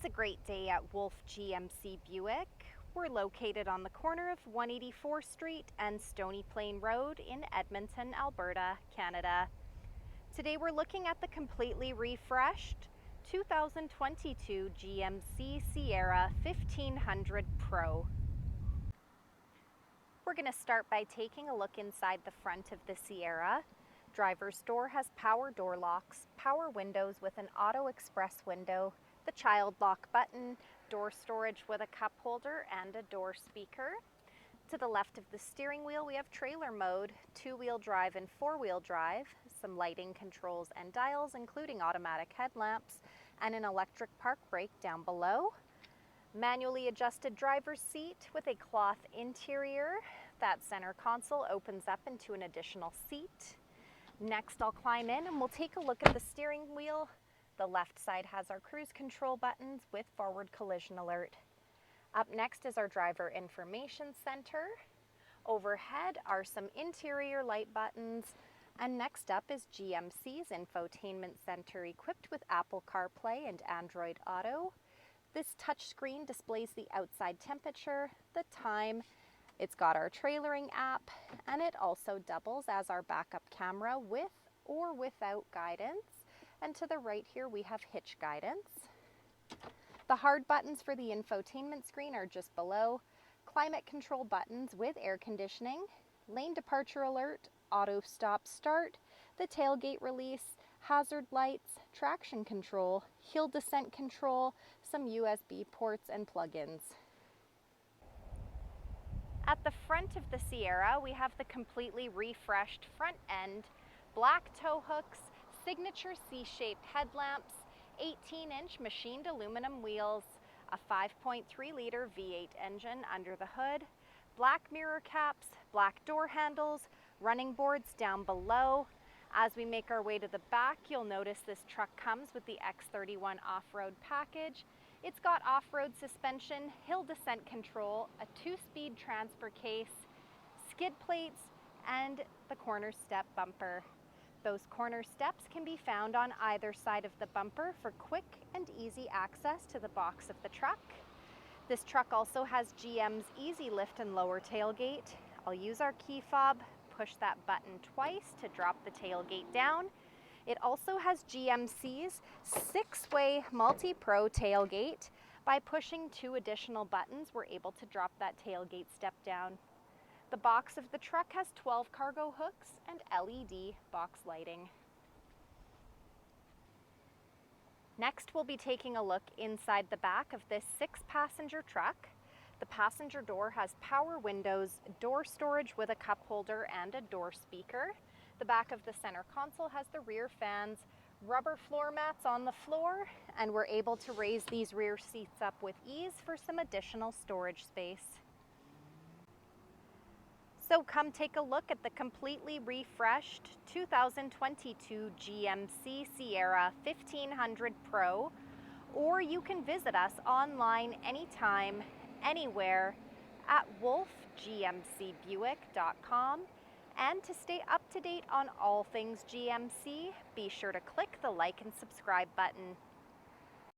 It's a great day at Wolfe GMC Buick. We're located on the corner of 184th Street and Stony Plain Road in Edmonton, Alberta, Canada. Today we're looking at the completely refreshed 2022 GMC Sierra 1500 Pro. We're going to start by taking a look inside the front of the Sierra. Driver's door has power door locks, power windows with an auto express window, the child lock button, door storage with a cup holder and a door speaker. To the left of the steering wheel we have trailer mode, two-wheel drive and four-wheel drive, some lighting controls and dials including automatic headlamps, and an electric park brake down below. Manually adjusted driver's seat with a cloth interior. That center console opens up into an additional seat. Next I'll climb in and we'll take a look at the steering wheel. The left side has our cruise control buttons with forward collision alert. Up next is our driver information center. Overhead are some interior light buttons. And next up is GMC's Infotainment Center equipped with Apple Carplay and Android Auto. This touchscreen displays the outside temperature, the time. It's got our trailering app, and it also doubles as our backup camera with or without guidance. And to the right here we have hitch guidance. The hard buttons for the infotainment screen are just below. Climate control buttons with air conditioning, lane departure alert, auto stop start, the tailgate release, hazard lights, traction control, hill descent control, some USB ports and plugins. At the front of the Sierra we have the completely refreshed front end, black tow hooks, signature C-shaped headlamps, 18-inch machined aluminum wheels, a 5.3-liter V8 engine under the hood, black mirror caps, black door handles, running boards down below. As we make our way to the back, you'll notice this truck comes with the X31 Offroad Package. It's got off-road suspension, hill descent control, a 2-speed transfer case, skid plates, and the CornerStep bumper. Those corner steps can be found on either side of the bumper for quick and easy access to the box of the truck. This truck also has GM's easy lift and lower tailgate. I'll use our key fob, push that button twice to drop the tailgate down. It also has GMC's 6-way MultiPro tailgate. By pushing 2 additional buttons, we're able to drop that tailgate step down. The box of the truck has 12 cargo hooks and LED box lighting. Next, we'll be taking a look inside the back of this 6-passenger truck. The passenger door has power windows, door storage with a cup holder and a door speaker. The back of the center console has the rear fans, rubber floor mats on the floor, and we're able to raise these rear seats up with ease for some additional storage space. So come take a look at the completely refreshed 2022 GMC Sierra 1500 Pro, or you can visit us online anytime, anywhere at wolfegmcbuick.com. And to stay up to date on all things GMC, be sure to click the like and subscribe button.